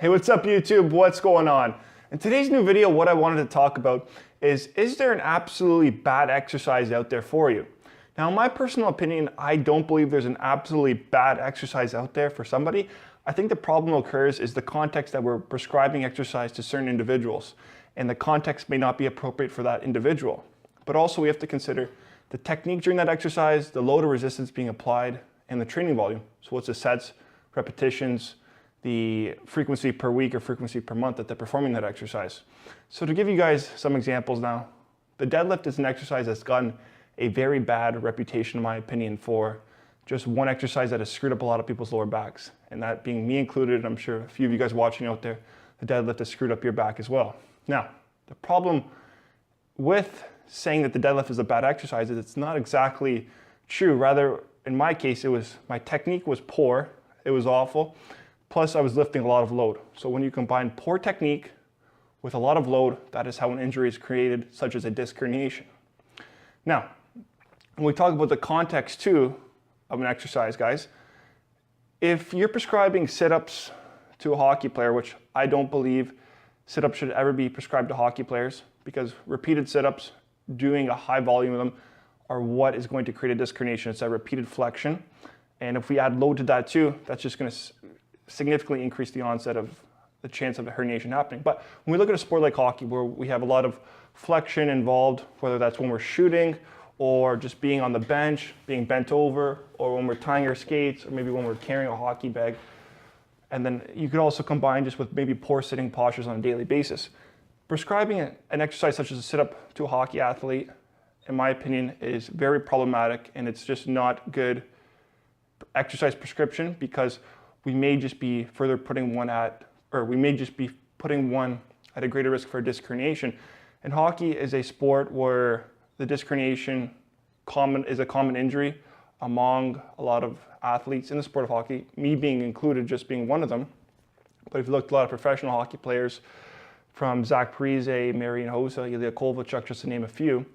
Hey, what's up YouTube? What's going on? In today's new video, what I wanted to talk about is there an absolutely bad exercise out there for you? Now, in my personal opinion, I don't believe there's an absolutely bad exercise out there for somebody. I think the problem occurs is the context that we're prescribing exercise to certain individuals, and the context may not be appropriate for that individual. But also we have to consider the technique during that exercise, the load of resistance being applied, and the training volume. So what's the sets, repetitions, the frequency per week or frequency per month that they're performing that exercise. So to give you guys some examples now, the deadlift is an exercise that's gotten a very bad reputation, in my opinion, for just one exercise that has screwed up a lot of people's lower backs. And that being me included, I'm sure a few of you guys watching out there, the deadlift has screwed up your back as well. Now, the problem with saying that the deadlift is a bad exercise is it's not exactly true. Rather, in my case, my technique was poor, it was awful. Plus, I was lifting a lot of load. So when you combine poor technique with a lot of load, that is how an injury is created, such as a disc herniation. Now, when we talk about the context too of an exercise, guys, if you're prescribing sit-ups to a hockey player, which I don't believe sit-ups should ever be prescribed to hockey players, because repeated sit-ups, doing a high volume of them, are what is going to create a disc herniation. It's that repeated flexion. And if we add load to that too, that's just going to significantly increase the onset of the chance of a herniation happening. But when we look at a sport like hockey, where we have a lot of flexion involved, whether that's when we're shooting or just being on the bench, being bent over, or when we're tying our skates, or maybe when we're carrying a hockey bag, and then you could also combine just with maybe poor sitting postures on a daily basis. Prescribing an exercise such as a sit-up to a hockey athlete, in my opinion, is very problematic, and it's just not good exercise prescription, because we may just be further putting one at a greater risk for a disc herniation. And hockey is a sport where the disc herniation is a common injury among a lot of athletes in the sport of hockey, me being included, just being one of them. But if you look at a lot of professional hockey players, from Zach Parise, Marian Hossa, Ilya Kovalchuk, just to name a few,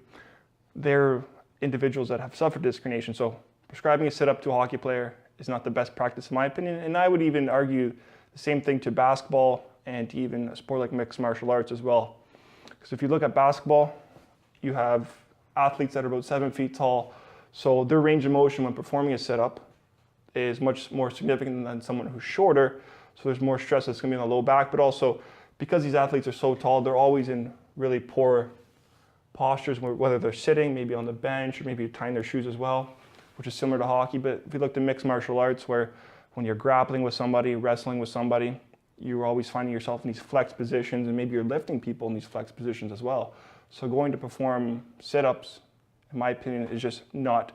they're individuals that have suffered disc herniation. So prescribing a sit-up to a hockey player is not the best practice in my opinion, and I would even argue the same thing to basketball and to even a sport like mixed martial arts as well. Because if you look at basketball, you have athletes that are about 7 feet tall, so their range of motion when performing a sit-up is much more significant than someone who's shorter, so there's more stress that's going to be on the low back. But also, because these athletes are so tall, they're always in really poor postures, whether they're sitting, maybe on the bench, or maybe tying their shoes as well, which is similar to hockey. But if you look at mixed martial arts, where when you're grappling with somebody, wrestling with somebody, you're always finding yourself in these flex positions, and maybe you're lifting people in these flex positions as well. So going to perform sit-ups, in my opinion, is just not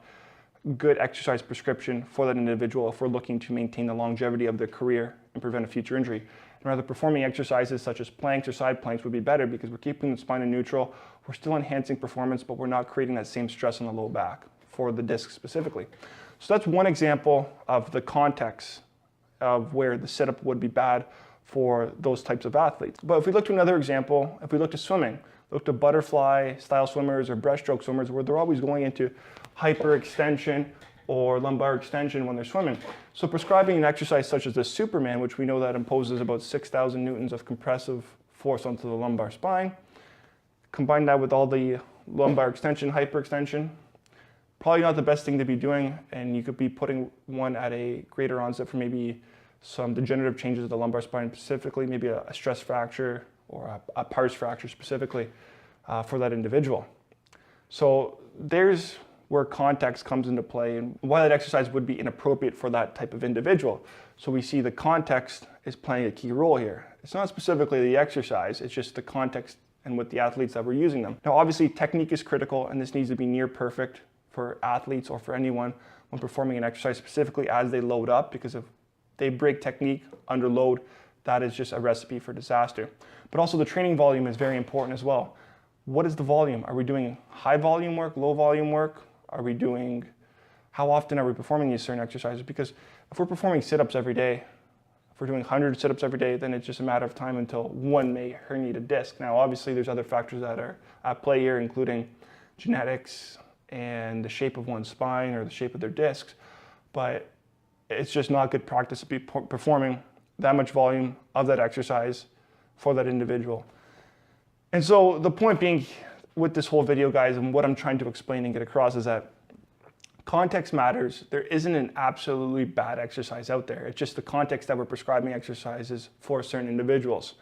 good exercise prescription for that individual if we're looking to maintain the longevity of their career and prevent a future injury. And rather, performing exercises such as planks or side planks would be better, because we're keeping the spine in neutral, we're still enhancing performance, but we're not creating that same stress on the low back for the disc specifically. So that's one example of the context of where the sit-up would be bad for those types of athletes. But if we look to another example, if we look to swimming, look to butterfly style swimmers or breaststroke swimmers, where they're always going into hyperextension or lumbar extension when they're swimming. So prescribing an exercise such as the Superman, which we know that imposes about 6,000 newtons of compressive force onto the lumbar spine, combine that with all the lumbar extension, hyperextension, probably not the best thing to be doing, and you could be putting one at a greater onset for maybe some degenerative changes of the lumbar spine, specifically maybe a stress fracture or a pars fracture specifically for that individual. So there's where context comes into play and why that exercise would be inappropriate for that type of individual. So we see the context is playing a key role here. It's not specifically the exercise, it's just the context and with the athletes that we're using them. Now obviously technique is critical, and this needs to be near perfect for athletes or for anyone when performing an exercise, specifically as they load up, because if they break technique under load, that is just a recipe for disaster. But also the training volume is very important as well. What is the volume? Are we doing high volume work, low volume work? How often are we performing these certain exercises? Because if we're performing sit-ups every day, if we're doing 100 sit-ups every day, then it's just a matter of time until one may herniate a disc. Now obviously there's other factors that are at play here, including genetics and the shape of one's spine or the shape of their discs, but it's just not good practice to be performing that much volume of that exercise for that individual. And so the point being with this whole video, guys, and what I'm trying to explain and get across is that context matters. There isn't an absolutely bad exercise out there. It's just the context that we're prescribing exercises for certain individuals.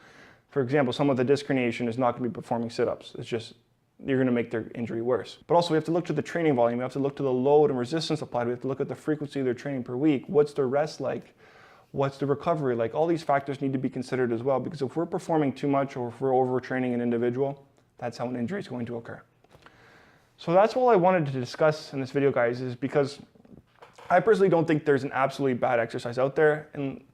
For example, someone with a disc herniation is not going to be performing sit-ups. It's just, you're going to make their injury worse. But also we have to look to the training volume. We have to look to the load and resistance applied. We have to look at the frequency of their training per week. What's their rest like? What's the recovery like? All these factors need to be considered as well, because if we're performing too much or if we're overtraining an individual, that's how an injury is going to occur. So that's all I wanted to discuss in this video, guys, is because I personally don't think there's an absolutely bad exercise out there. And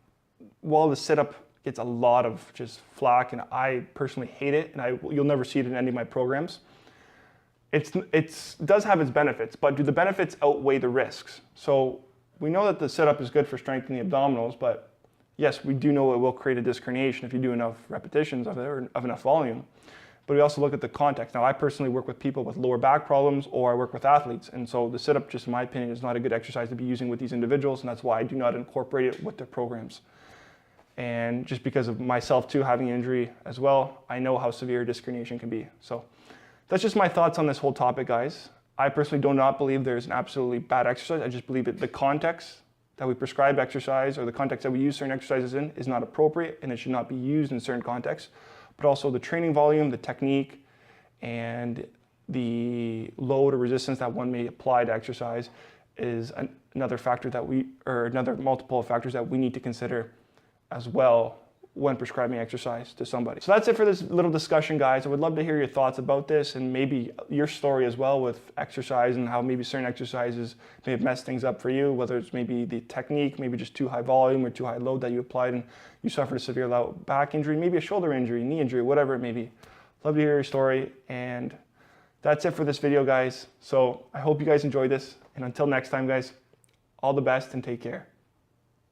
while the sit-up gets a lot of just flack, and I personally hate it, and you'll never see it in any of my programs, it does have its benefits, but do the benefits outweigh the risks? So we know that the sit-up is good for strengthening the abdominals, but yes, we do know it will create a disc herniation if you do enough repetitions of it or of enough volume. But we also look at the context. Now, I personally work with people with lower back problems, or I work with athletes. And so the sit-up, just in my opinion, is not a good exercise to be using with these individuals. And that's why I do not incorporate it with their programs. And just because of myself too, having an injury as well, I know how severe disc herniation can be. So that's just my thoughts on this whole topic, guys. I personally do not believe there's an absolutely bad exercise. I just believe that the context that we prescribe exercise, or the context that we use certain exercises in, is not appropriate, and it should not be used in certain contexts. But also the training volume, the technique, and the load or resistance that one may apply to exercise is another factor that another multiple of factors that we need to consider as well when prescribing exercise to somebody. So that's it for this little discussion, guys. I would love to hear your thoughts about this, and maybe your story as well with exercise, and how maybe certain exercises may have messed things up for you, whether it's maybe the technique, maybe just too high volume or too high load that you applied and you suffered a severe low back injury, maybe a shoulder injury, knee injury, whatever it may be. Love to hear your story. And that's it for this video, guys. So I hope you guys enjoyed this, and until next time, guys, all the best and take care.